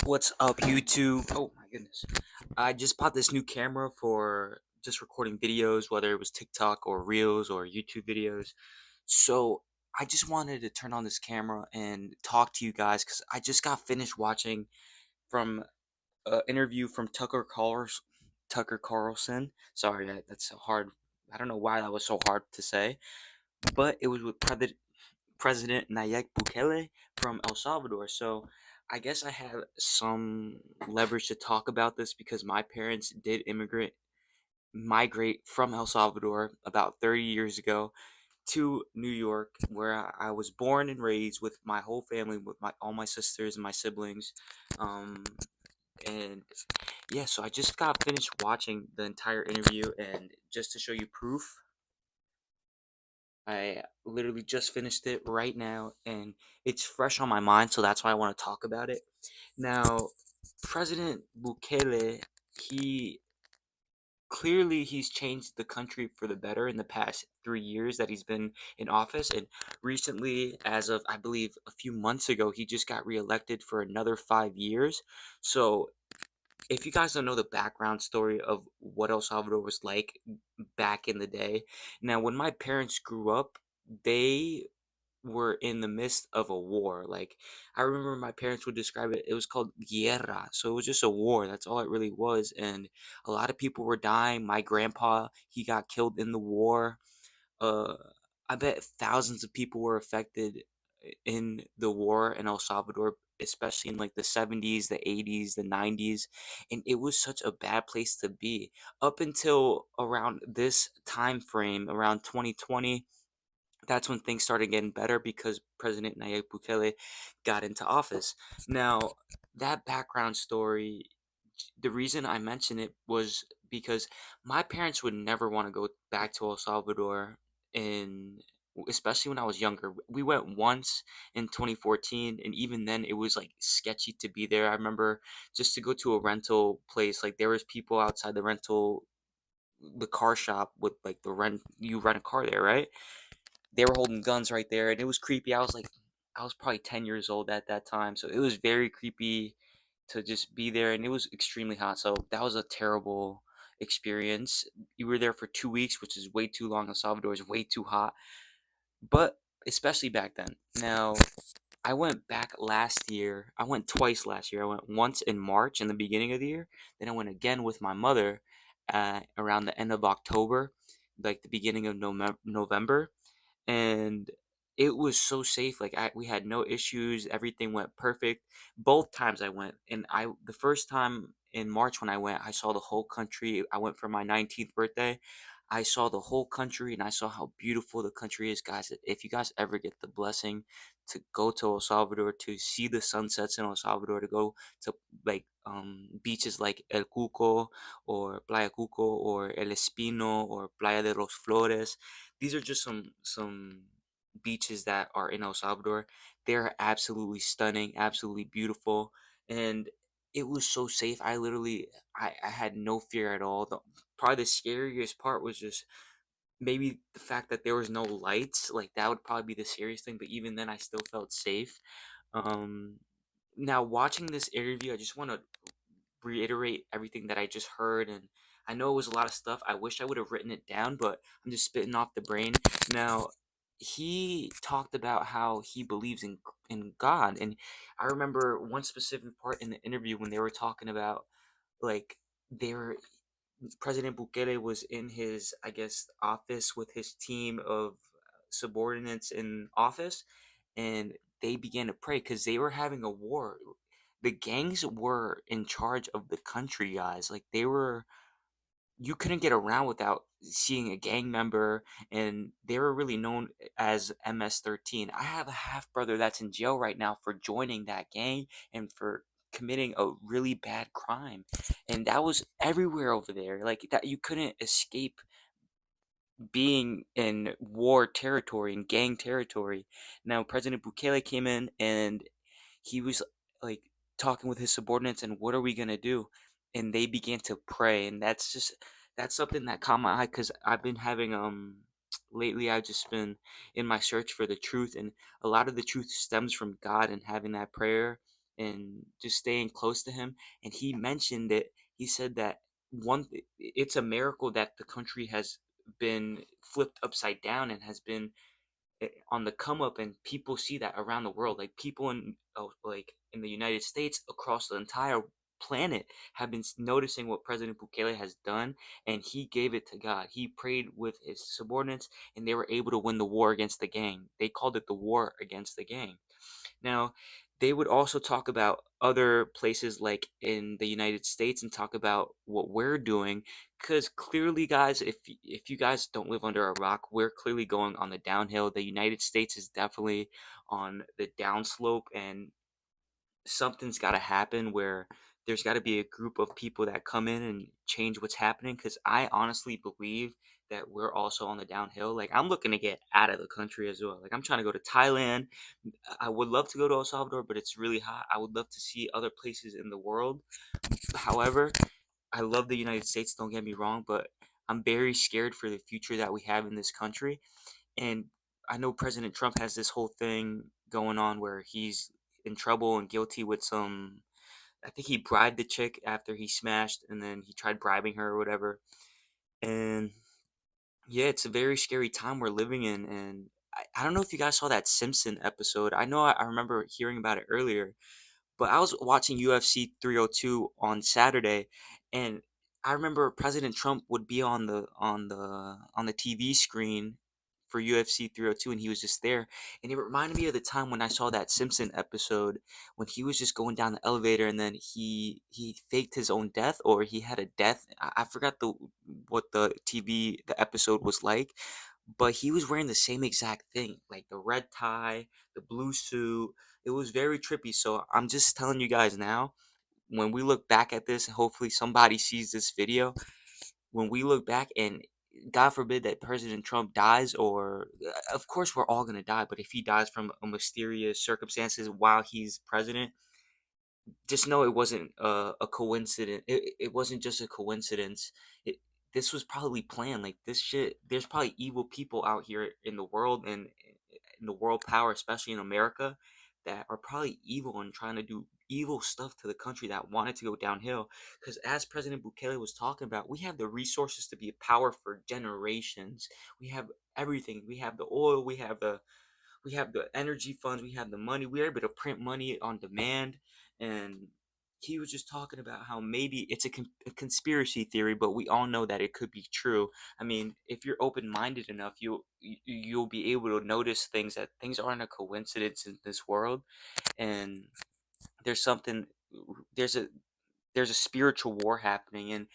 What's up, YouTube? Oh my goodness. I just bought this new camera for just recording videos, whether it was TikTok or Reels or YouTube videos. So I just wanted to turn on this camera and talk to you guys because I just got finished watching from an interview from Tucker Carlson. Sorry, that's so hard. I don't know why that was so hard to say, but it was with President Nayib Bukele from El Salvador. So I guess I have some leverage to talk about this because my parents did migrate from El Salvador about 30 years ago to New York, where I was born and raised with my whole family, with my all my sisters and my siblings. Um, and yeah, so I just got finished watching the entire interview, and just to show you proof, I literally just finished it right now, and it's fresh on my mind, so that's why I want to talk about it. Now, President Bukele, he he's changed the country for the better in the past 3 years that he's been in office, and recently, as of I believe a few months ago, he just got reelected for another 5 years. So if you guys don't know the background story of what El Salvador was like back in the day, now when my parents grew up, they were in the midst of a war. Like, I remember my parents would describe it, it was called guerra. So it was just a war. That's all it really was. And a lot of people were dying. My grandpa, he got killed in the war. Uh, I bet thousands of people were affected in the war in El Salvador, especially in like the 70s, the 80s, the 90s. And it was such a bad place to be up until around this time frame, around 2020. That's when things started getting better because President Nayib Bukele got into office. Now, that background story, the reason I mention it was because my parents would never want to go back to El Salvador, in especially when I was younger. We went once in 2014, and even then it was like sketchy to be there. I remember just to go to a rental place, like there was people outside the car shop with like you rent a car there, right? They were holding guns right there, and it was creepy. I was probably 10 years old at that time, so it was very creepy to just be there, and it was extremely hot. So that was a terrible experience. You were there for 2 weeks, which is way too long. El Salvador is way too hot, but especially back then. Now, I went back last year. I went twice last year. I went once in March in the beginning of the year. Then I went again with my mother around the end of October, like the beginning of November, and it was so safe. Like we had no issues. Everything went perfect. Both times I went, and the first time in March when I went, I saw the whole country. I went for my 19th birthday. I saw the whole country, and I saw how beautiful the country is, guys. If you guys ever get the blessing to go to El Salvador to see the sunsets in El Salvador, to go to like beaches like El Cuco or Playa Cuco or El Espino or Playa de los Flores, these are just some beaches that are in El Salvador. They're absolutely stunning, absolutely beautiful, and it was so safe. I had no fear at all. Probably the scariest part was just maybe the fact that there was no lights. Like that would probably be the scariest thing. But even then, I still felt safe. Um, Now watching this interview, I just want to reiterate everything that I just heard, and I know it was a lot of stuff. I wish I would have written it down, but I'm just spitting off the brain. Now, he talked about how he believes in God, and I remember one specific part in the interview when they were talking about like they were President Bukele was in his, I guess, office with his team of subordinates in office, and they began to pray because they were having a war. The gangs were in charge of the country, guys. Like you couldn't get around without seeing a gang member, and they were really known as MS-13. I have a half brother that's in jail right now for joining that gang and for committing a really bad crime, and that was everywhere over there. Like that, you couldn't escape being in war territory and gang territory. Now, President Bukele came in and he was like talking with his subordinates, and what are we gonna do? And they began to pray, and that's something that caught my eye because I've been having lately I've just been in my search for the truth, and a lot of the truth stems from God and having that prayer. and just staying close to him. And he mentioned it. He said that it's a miracle that the country has been flipped upside down and has been on the come up, and people see that around the world. Like people in like in the United States, across the entire planet, have been noticing what President Bukele has done, and he gave it to God. He prayed with his subordinates, and they were able to win the war against the gang. They called it the war against the gang. Now, they would also talk about other places like in the United States and talk about what we're doing, because clearly, guys, if you guys don't live under a rock, we're clearly going on the downhill. The United States is definitely on the downslope, and something's got to happen where there's got to be a group of people that come in and change what's happening, because I honestly believe that we're also on the downhill. Like, I'm looking to get out of the country as well. Like, I'm trying to go to Thailand. I would love to go to El Salvador, but it's really hot. I would love to see other places in the world. However, I love the United States, don't get me wrong, but I'm very scared for the future that we have in this country. And I know President Trump has this whole thing going on where he's in trouble and guilty with some. I think he bribed the chick after he smashed, and then he tried bribing her or whatever. And yeah, it's a very scary time we're living in. And I don't know if you guys saw that Simpson episode. I know I remember hearing about it earlier, but I was watching UFC 302 on Saturday, and I remember President Trump would be on the TV screen for UFC 302, and he was just there. And it reminded me of the time when I saw that Simpson episode when he was just going down the elevator, and then he faked his own death, or he had a death. I forgot the what the episode was like, but he was wearing the same exact thing, like the red tie, the blue suit. It was very trippy. So I'm just telling you guys now, when we look back at this, and hopefully somebody sees this video, when we look back and God forbid that President Trump dies, or of course we're all gonna die, but if he dies from a mysterious circumstances while he's president, just know it wasn't a coincidence. It wasn't just a coincidence. It, this was probably planned. Like this shit, there's probably evil people out here in the world, and in the world power, especially in America, that are probably evil and trying to do evil stuff to the country that wanted to go downhill. Because as President Bukele was talking about, we have the resources to be a power for generations. We have everything. We have the oil. We have the energy funds, we have the money, we are able to print money on demand. And he was just talking about how maybe it's a conspiracy theory, but we all know that it could be true. I mean, if you're open-minded enough, you'll be able to notice things, that things aren't a coincidence in this world. And there's something, there's a there's a spiritual war happening, and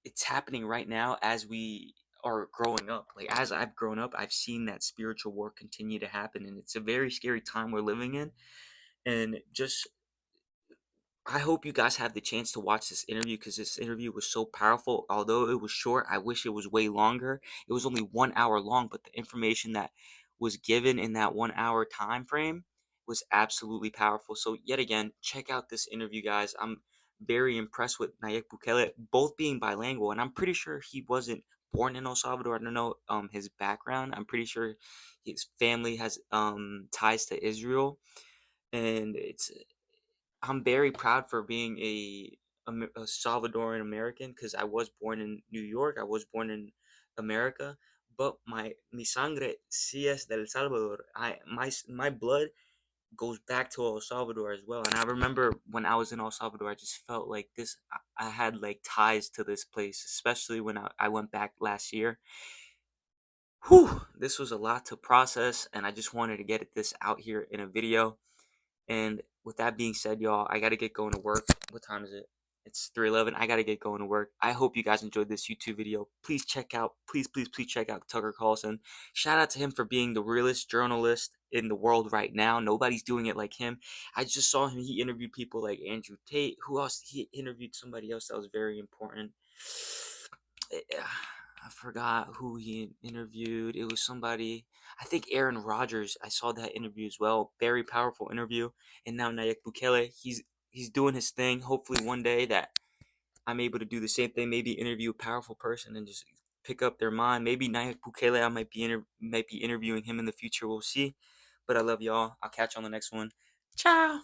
it's happening right now as we are growing up. Like, as I've grown up, I've seen that spiritual war continue to happen, and it's a very scary time we're living in. And just, I hope you guys have the chance to watch this interview, because this interview was so powerful. Although it was short, I wish it was way longer. It was only 1 hour long, but the information that was given in that 1 hour time frame was absolutely powerful. So, yet again, check out this interview, guys. I'm very impressed with Nayib Bukele, both being bilingual, and I'm pretty sure he wasn't born in El Salvador. I don't know his background. I'm pretty sure his family has ties to Israel, and I'm very proud for being a Salvadoran American, because I was born in New York. I was born in America, but mi sangre sí es del Salvador. My blood goes back to El Salvador as well. And I remember when I was in El Salvador, I just felt like this. I had like ties to this place, especially when I went back last year. Whew, this was a lot to process, and I just wanted to get this out here in a video. And with that being said, y'all, I gotta get going to work. What time is it? It's 3:11. I gotta get going to work. I hope you guys enjoyed this YouTube video. Please check out, please check out Tucker Carlson. Shout out to him for being the realest journalist in the world right now. Nobody's doing it like him. I just saw him. He interviewed people like Andrew Tate. Who else? He interviewed somebody else that was very important. I forgot who he interviewed. It was somebody. I think Aaron Rodgers. I saw that interview as well. Very powerful interview. And now Nayib Bukele, he's doing his thing. Hopefully one day that I'm able to do the same thing. Maybe interview a powerful person and just pick up their mind. Maybe Nayib Bukele, I might be interviewing him in the future. We'll see. But I love y'all. I'll catch you on the next one. Ciao.